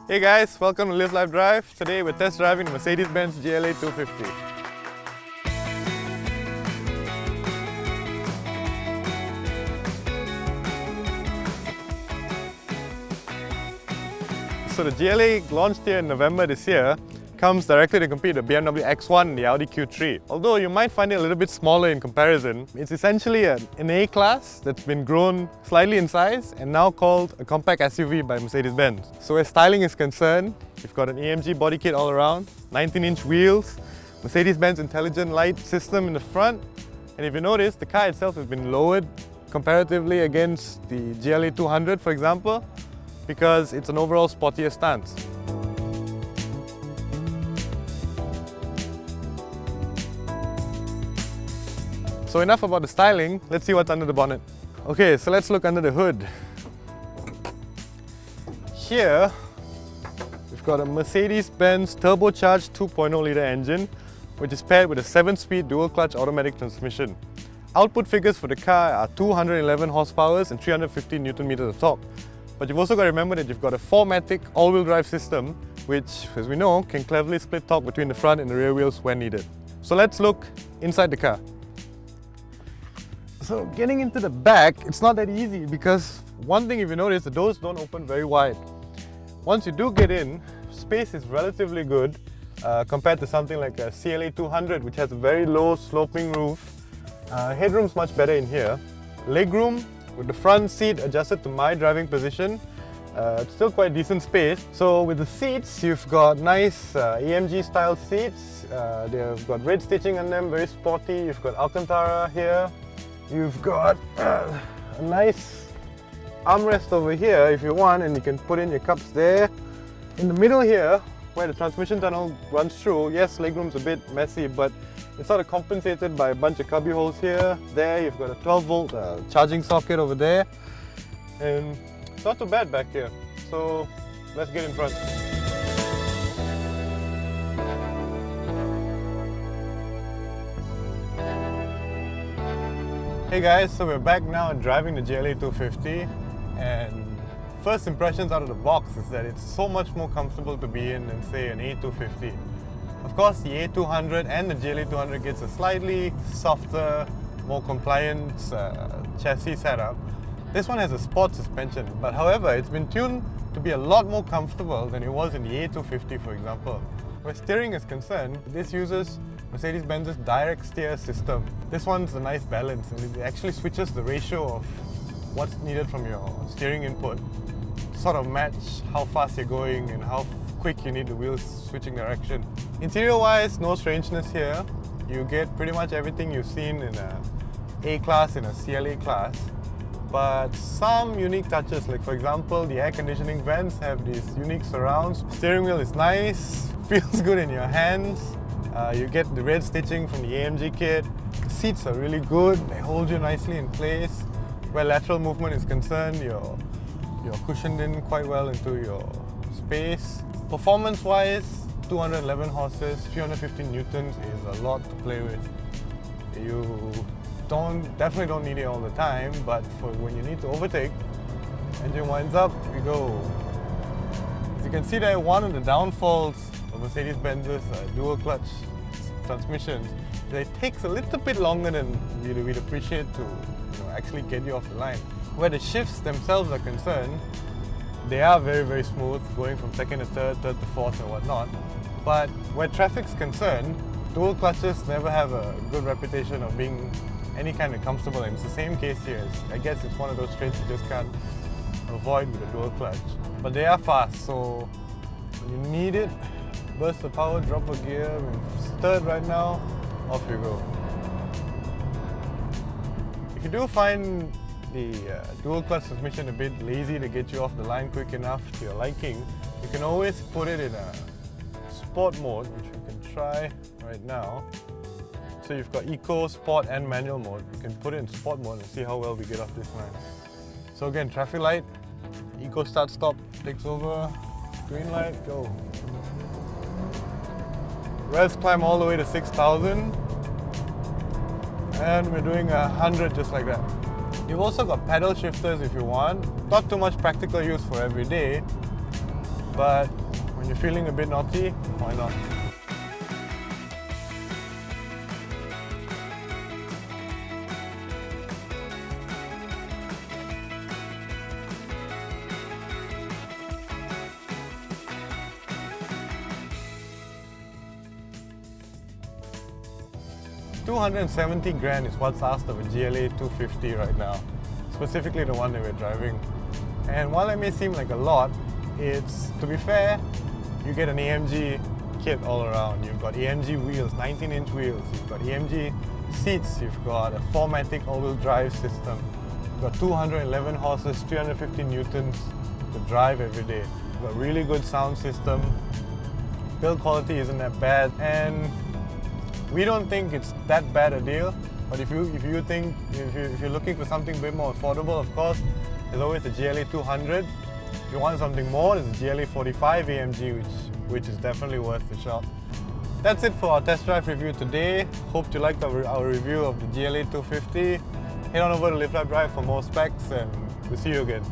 Hey guys, welcome to Live Life Drive. Today we're test driving the Mercedes-Benz GLA 250. So the GLA launched here in November this year comes directly to compete with the BMW X1 and the Audi Q3. Although you might find it a little bit smaller in comparison, it's essentially an A-Class that's been grown slightly in size and now called a compact SUV by Mercedes-Benz. So where styling is concerned, you've got an AMG body kit all around, 19-inch wheels, Mercedes-Benz intelligent light system in the front, and if you notice, the car itself has been lowered comparatively against the GLA 200, for example, because it's an overall sportier stance. So enough about the styling, let's see what's under the bonnet. Okay, so let's look under the hood. Here, we've got a Mercedes-Benz turbocharged 2.0 litre engine, which is paired with a 7-speed dual-clutch automatic transmission. Output figures for the car are 211 horsepower and 350 Nm of torque. But you've also got to remember that you've got a 4-matic all-wheel drive system, which, as we know, can cleverly split torque between the front and the rear wheels when needed. So let's look inside the car. So getting into the back, it's not that easy because one thing if you notice, the doors don't open very wide. Once you do get in, space is relatively good compared to something like a CLA 200 which has a very low sloping roof. Headroom's much better in here. Legroom with the front seat adjusted to my driving position. It's still quite decent space. So with the seats, you've got nice AMG style seats. They've got red stitching on them, very sporty. You've got Alcantara here. You've got a nice armrest over here if you want, and you can put in your cups there. In the middle here, where the transmission tunnel runs through, yes, legroom's a bit messy, but it's sort of compensated by a bunch of cubby holes here. There, you've got a 12-volt charging socket over there, and it's not too bad back here. So let's get in front. Hey guys, so we're back now driving the GLA 250, and first impressions out of the box is that it's so much more comfortable to be in than say an A250. Of course, the A200 and the GLA 200 gets a slightly softer, more compliant chassis setup. This one has a sport suspension, but however, it's been tuned to be a lot more comfortable than it was in the A250, for example. Where steering is concerned, this uses Mercedes-Benz's direct steer system. This one's a nice balance, and it actually switches the ratio of what's needed from your steering input to sort of match how fast you're going and how quick you need the wheels switching direction. Interior-wise, no strangeness here. You get pretty much everything you've seen in a A-Class and a CLA class, but some unique touches, like for example, the air conditioning vents have these unique surrounds. Steering wheel is nice, feels good in your hands. You get the red stitching from the AMG kit. The seats are really good, they hold you nicely in place. Where lateral movement is concerned, you're cushioned in quite well into your space. Performance-wise, 211 horses, 350 newtons is a lot to play with. You definitely don't need it all the time, but for when you need to overtake, engine winds up, we go. As you can see there, one of the downfalls of Mercedes-Benz's dual clutch transmissions, it takes a little bit longer than we'd appreciate to actually get you off the line. Where the shifts themselves are concerned, they are very, very smooth, going from second to third, third to fourth and whatnot. But where traffic's concerned, dual clutches never have a good reputation of being any kind of comfortable, and it's the same case here. I guess it's one of those traits you just can't avoid with a dual clutch. But they are fast, so when you need it, burst the power, drop a gear, we're third right now, off you go. If you do find the dual clutch transmission a bit lazy to get you off the line quick enough to your liking, you can always put it in a sport mode, which we can try right now. So you've got Eco, Sport and Manual mode. You can put it in Sport mode and see how well we get off this line. So again, traffic light, Eco start stop takes over, green light, go. Revs climb all the way to 6,000, and we're doing 100 just like that. You've also got pedal shifters if you want. Not too much practical use for every day, but when you're feeling a bit naughty, why not? $270,000 is what's asked of a GLA 250 right now, specifically the one that we're driving. And while it may seem like a lot, it's, to be fair, you get an AMG kit all around. You've got AMG wheels, 19-inch wheels, you've got AMG seats, you've got a 4MATIC all-wheel drive system, you've got 211 horses, 350 newtons to drive every day. You've got really good sound system, build quality isn't that bad, and we don't think it's that bad a deal. But if you're looking for something a bit more affordable, of course, there's always the GLA 200. If you want something more, there's the GLA 45 AMG, which is definitely worth the shot. That's it for our test drive review today. Hope you liked our review of the GLA 250. Head on over to Live Life Drive for more specs, and we'll see you again.